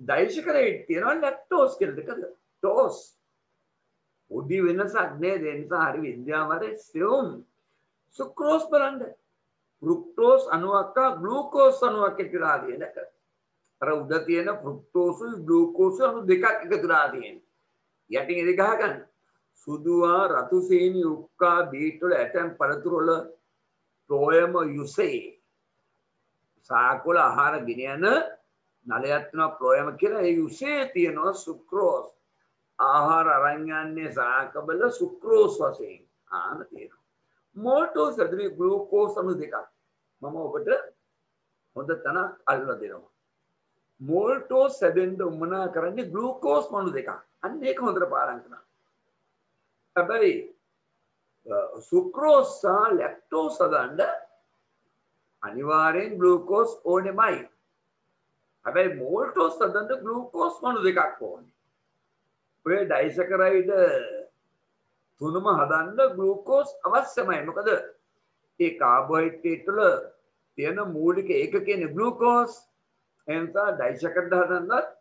ඩයිසැකරයිඩ් තියෙනවා ලැක්ටෝස් කියලා දෙකද ටෝස් උඩි වෙනසක් නේද ඒ නිසා හරි විද්‍යාවරේ සියුම් සුක්‍රෝස් බලන්න ෆ්‍රුක්ටෝස් අණුවක් ග්ලූකෝස් අණුවක් කියලා දෙනක අර උඩ තියෙන ෆ්‍රුක්ටෝස් ග්ලූකෝස් අණු දෙකක් එකතුලා තියෙනවා යටින් ඉරි ගහ ගන්න සුදුවා රතු සීනි උක්කා බීට් වල ඇටම් පළතුරු වල ටෝයම යුසේ සාකවල ආහාර ගෙනියන නලයක් තියෙනවා ප්‍රෝයම කියලා ඒ යුසේ තියෙනවා සුක්‍රෝස් ආහාර අරන් යන්නේ සාකවල සුක්‍රෝස් වශයෙන් ආන තියෙනවා මෝල්ටෝස් ඇතුලේ ග්ලූකෝස් අණු දෙකක් මම ඔබට හොඳ තැනක් අල්ලලා දෙනවා මෝල්ටෝස් හැදෙන්න උමනා කරන්නේ ග්ලූකෝස් අණු දෙකක් අන්න ඒක හොඳට පාඩම් කරන්න හැබැයි සුක්‍රෝස් සහ ලැක්ටෝස් හදන්න අනිවාර්යෙන් ග්ලූකෝස් ඕනෙමයි. හැබැයි මෝල්ටෝස් හදන්න ග්ලූකෝස් අණු දෙකක් ඕනේ. ඔය ඩයිසැකරයිඩ් තුනම හදන්න ග්ලූකෝස් අවශ්‍යමයි. මොකද ඒ කාබෝහයිඩ්‍රේට් වල තියෙන මූලික ඒකකයේ ග්ලූකෝස්. එනිසා ඩයිසැකරයිඩ් හදන්නත්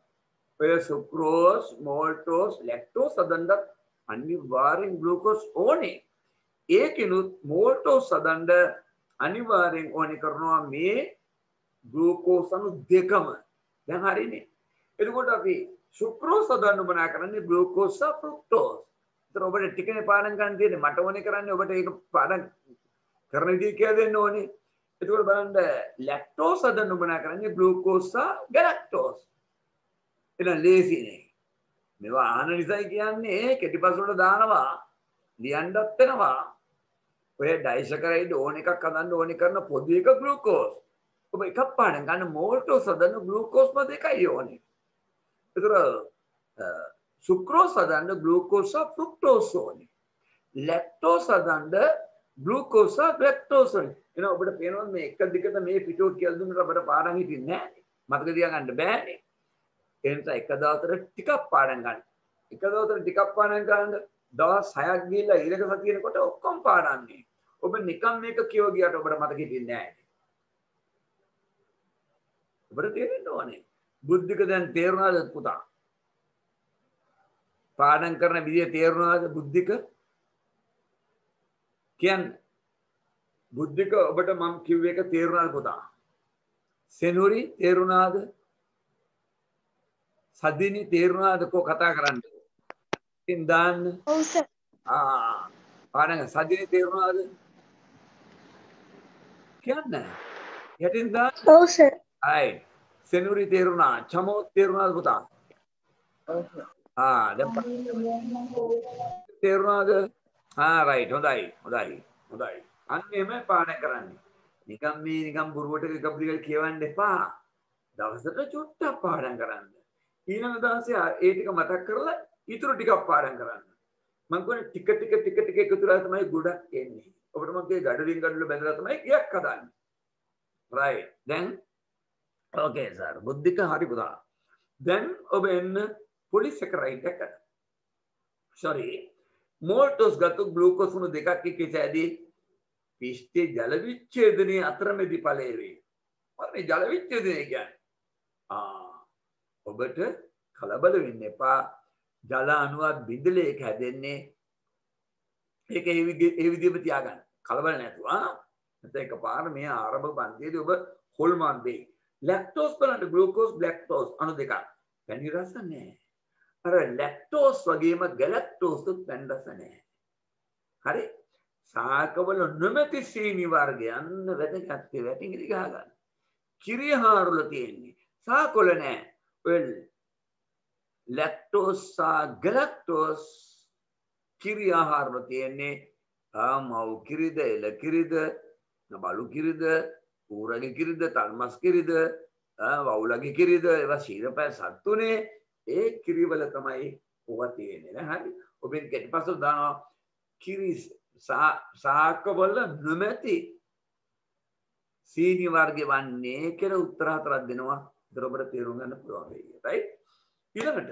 ඔය සුක්‍රෝස්, මෝල්ටෝස්, ලැක්ටෝස් හදන්නත් අනිවාර්යෙන් ග්ලූකෝස් ඕනේ. ඒකිනුත් මෝල්ටෝස් හදන්න අනිවාර්යෙන් ඕනි කරනවා මේ ග්ලූකෝස් අණු දෙකම. දැන් හරිනේ. එතකොට අපි සුක්‍රෝස් හදන්න උවමනා කරන්නේ ග්ලූකෝස් සහ ෆ්‍රුක්ටෝස්. ඒතර ඔබට ටිකනේ පාඩම් ගන්න තියෙන්නේ. මට ඕනේ කරන්නේ ඔබට ඒක පාඩම් කරන විදිහ කියලා දෙන්න ඕනේ. එතකොට බලන්න ලැක්ටෝස් හදන්න උවමනා කරන්නේ ග්ලූකෝස් සහ ගැලැක්ටෝස්. එහෙනම් ලේසිනේ. මේවා ආන නිසායි කියන්නේ කෙටිපසුලට දානවා. ලියන්නත් වෙනවා. ඔය ඩයිසැකරයිඩ් ඕන එකක් හදන්න ඕනේ කරන පොදු එක ග්ලූකෝස්. ඔබ එකක් පාඩම් ගන්න මෝල්ටෝස් හදන්න ග්ලූකෝස් දෙකයි ඕනේ. ඒතර සුක්‍රෝස් හදන්න ග්ලූකෝස් සහ ෆ්‍රුක්ටෝස් ඕනේ. ලැක්ටෝස් හදන්න ග්ලූකෝස් සහ ලැක්ටෝස් ඕනේ. එන ඔබට පේනවා මේ එක දිගට මේ පිටුව කියලා දුන්නට අපිට පාඩම් හිටින්නේ නැහැ. මතක තියාගන්න බෑනේ. ඒ නිසා එක දවසට ටිකක් පාඩම් ගන්න. එක දවසට ටිකක් පාඩම් ගන්න දවස් 6ක් ගිහිල්ලා ඊළඟ සතියේනකොට ඔක්කොම පාඩම්නේ. ඔබ නිකම් මේක කියව ගියට ඔබට මතක හිටින්නේ නැහැ. ඔබට තේරෙන්න ඕනේ. බුද්ධික දැන් තේරුණාද පුතා? පාඩම් කරන විදිය තේරුණාද බුද්ධික? කියන්නේ බුද්ධික ඔබට මම කිව්ව එක තේරුණාද පුතා? සෙනුරි තේරුණාද? සදිනි තේරුණාද කෝ කතා කරන්නේ? ඉතින් දාන්න. ඔව් සර්. පාඩම සදිනි තේරුණාද? කියන්න. යටින් දාන්න. ඔව් සර්. හයි. සෙනුරි තේරුණා. චමෝ තේරුණාද පුතා? ඔව් සර්. දැන් තේරුණාද? රයිට්. හොඳයි. අන්න එමය පාඩම් කරන්නේ. නිකම් බොරුවට එක පිළිවෙල කියවන්න එපා. දවසට චුට්ටක් පාඩම් කරන්න. ඊළඟ දවසේ ඒ ටික මතක් කරලා ඊටු ටිකක් පාඩම් කරන්න. මම කියන්නේ ටික එකතු කරලා තමයි ගොඩක් එන්නේ. ඔබට මම කියේ ගඩලින් ගඩල බැඳලා තමයි ගියක් හදන්නේ. right. දැන් okay sir. බුද්ධික හරි පුතා. දැන් ඔබ එන්න පොලිස් එක රයිට් එකට. sorry. මෝල්ටෝස් ගත්තු ග්ලූකෝස් උණු දෙකක් එක්ක සෑදී පිෂ්ඨේ ජල විච්ඡේදනයේ අතරමැදි ඵලයේ වේ. මේ ජල විච්ඡේදනය කියන්නේ ඔබට කලබල වෙන්න එපා. ජල අණුවක් බිඳලයක හැදෙන්නේ ඒක ඒ විදිහම තියාගන්න. කලබල නැතුව නැත්නම් එකපාර මේ ආරම්භ පන්තියේදී ඔබ හොල්මන් වෙයි. ලැක්ටෝස් බලන්න ග්ලූකෝස් ලැක්ටෝස් අණු දෙකක්. පැණි රස නැහැ. අර ලැක්ටෝස් වගේම ගැලැක්ටෝස් පැණි රස නැහැ. හරි? සාකවල නොමැති සීනි වර්ගයන් වැදගත් වැටිඟි ගහ ගන්න. කිරියහාර වල තියෙන්නේ සාකොල නැහැ. ඔය ලැක්ටෝස් ගැලැක්ටෝස් කිරියහාර වල තියෙන්නේ මව් කිරිද එළ කිරිද බලු කිරිද ඌරගේ කිරිද තල්මස් කිරිද වවුලගේ කිරිද ඒවා ශීරපෑ සත්තුනේ ඒ කිරිවල තමයි ඔවා තියෙන්නේ නේ. හරි? ඔබෙන් කෙටිපසු දානවා කිරි සාකවල නොමැති සීනි වර්ගය වන්නේ කියලා උත්තර හතරක් දෙනවා. ඒතර ඔබට තේරුම් ගන්න පුළුවන් වෙයි. right? ඊළඟට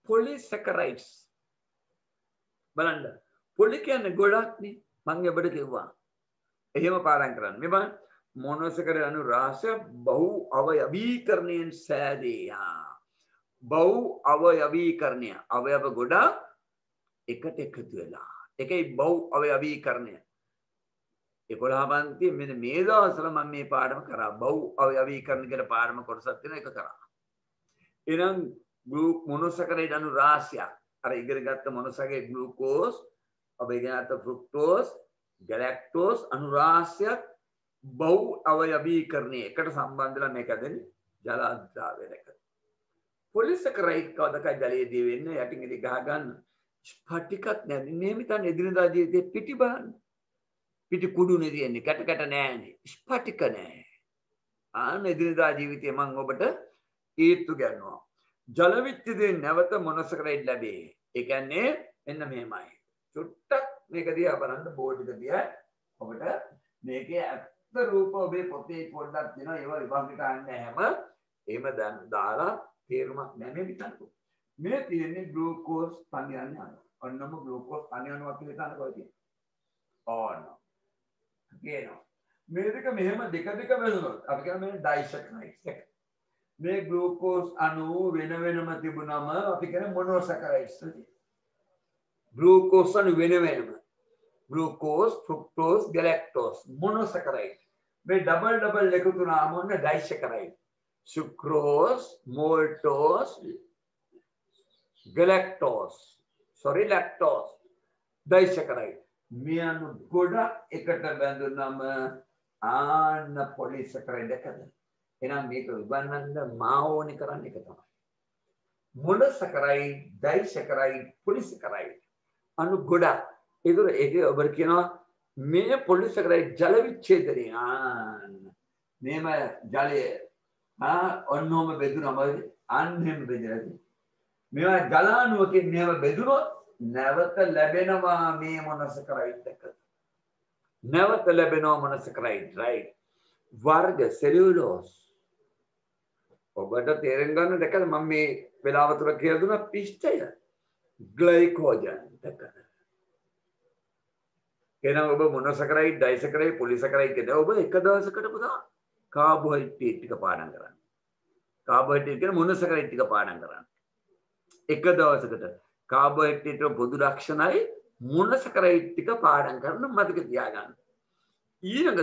පොලිසැකරයිඩ්ස් බලන්න. පොලි කියන්නේ ගොඩක් නේ. මම ඔබට කිව්වා. එහෙම පාඩම් කරන්න. මේ බලන්න මොනොසැකරයිඩ් අණු රාශිය බහු අවයවීකරණයෙන් සෑදේ. බහු අවයවීකරණය. අවයව ගොඩක් එකට එකතු වෙලා. ඒකයි බහු අවයවීකරණය. 11 පන්තියේ මෙන්න මේ දවස්වල මම මේ පාඩම කරා. බහු අවයවීකරණ කියලා පාඩම කොටසක් තියෙන එක කරා. එහෙනම් මොනොසැකරයිඩ් අණු රාශියක් අර ඉගෙන ගත්ත මොනොසැකරයිඩ් ග්ලූකෝස් ඔබ ඉගෙන ගත්ත ෆ්‍රුක්ටෝස් ගැලැක්ටෝස් අණු රාශියක් බහු අවයවීකරණය එකට සම්බන්ධ වෙලා මේක දෙන්නේ ජල අද්‍රාවය දැක. පොලිසැකරයිඩ් කවදකයි ජලයේදී වෙන්නේ යටින් ඉලි ගහ ගන්න. ස්පටිකත් නැති මේ මිතන් එදිනදා ජීවිතේ පිටි බලන්න. පිටි කුඩුනේ තියෙන්නේ කැට නෑනේ. ස්පටික නෑ. එදිනදා ජීවිතේ මම ඔබට ඊත්තු ගන්නවා. ජල විච්ඡේදයෙන් නැවත මොනොසැකරයිඩ් ලැබේ. ඒ කියන්නේ මෙන්න මෙහෙමයි. චුට්ටක් මේක දිහා බලන්න බෝඩ් එක දිහා ඔබට මේකේ ඇත්ත රූප ඔබේ පොතේ පොඩ්ඩක් දෙනවා. ඒවා විභාගයට ආන්නේ හැම එහෙම දාලා තේරුමක් නැහැ මේ විතරක්. මේ තියෙන්නේ ග්ලූකෝස් තනි අණු. ඔන්නම ග්ලූකෝස් තනි අණුවක් කියලා හිතන්න කොහෙද තියෙන්නේ? ඕන්න. කියනවා. මේ දෙක මෙහෙම දෙක බෙදුනොත් අපි කියන මේ ඩයිසැකරයිඩ්ස් එක. මේ ග්ලූකෝස් අණු වෙන වෙනම තිබුණම අපි කියන මොනොසැකරයිඩ්ස් කියලා. ග්ලූකෝස් අණු වෙන වෙනම. ග්ලූකෝස්, ෆ්‍රුක්ටෝස්, ගැලැක්ටෝස් මොනොසැකරයිඩ්. මේ ඩබල් එකතු වුණාම ඔන්න ඩයිසැකරයිඩ්. Sucrose, මෝල්ටෝස්, galactose, sorry lactose, disaccharide. මේ අණු ගොඩක් එකට බැඳුනම ආන්න පොලිසැකරයිඩ් එකද. එහෙනම් මේක උගන්වන්න මා ඕනේ කරන්න එක තමයි. මොනොසැකරයිඩ්, ඩයිසැකරයිඩ්, පොලිසැකරයිඩ් අණු ගොඩක්. ඒක ඔබට කියනවා මේ පොලිසැකරයිඩ් ජල විච්ඡේදනය. මේම ජලය ඔන්නෝම බෙදුනම අන්නෙම බෙදලා මේවා ජලාණුවකින් මේව බෙදුනොත් නැවත ලැබෙනවා මේ මොනොසැකරයිඩ් එක. නැවත ලැබෙනවා මොනොසැකරයිඩ් right. වර්ග සෙලියුලෝස් ඔබට තේරෙන්න ගන්න දැකලා මම මේ වෙලාව තුර කියලා දුන්නා පිෂ්ඨය ග්ලයිකෝජන් දැක්කද. එහෙනම් ඔබ මොනොසැකරයිඩ් ඩයිසැකරයිඩ් පොලිසැකරයිඩ් කියන ඔබ එක දවසකට පුතා කාබෝහයිඩ්‍රේට් ටික පාඩම් කරන්න. කාබෝහයිඩ්‍රේට් කියන මොනොසැකරයිඩ් ටික පාඩම් කරන්න. එක දවසකට කාබෝහයිඩ්‍රේට් පොදු ලක්ෂණයි මොනොසැකරයිඩ් ටික පාඩම් කරන්න මතක තියාගන්න. ඊළඟ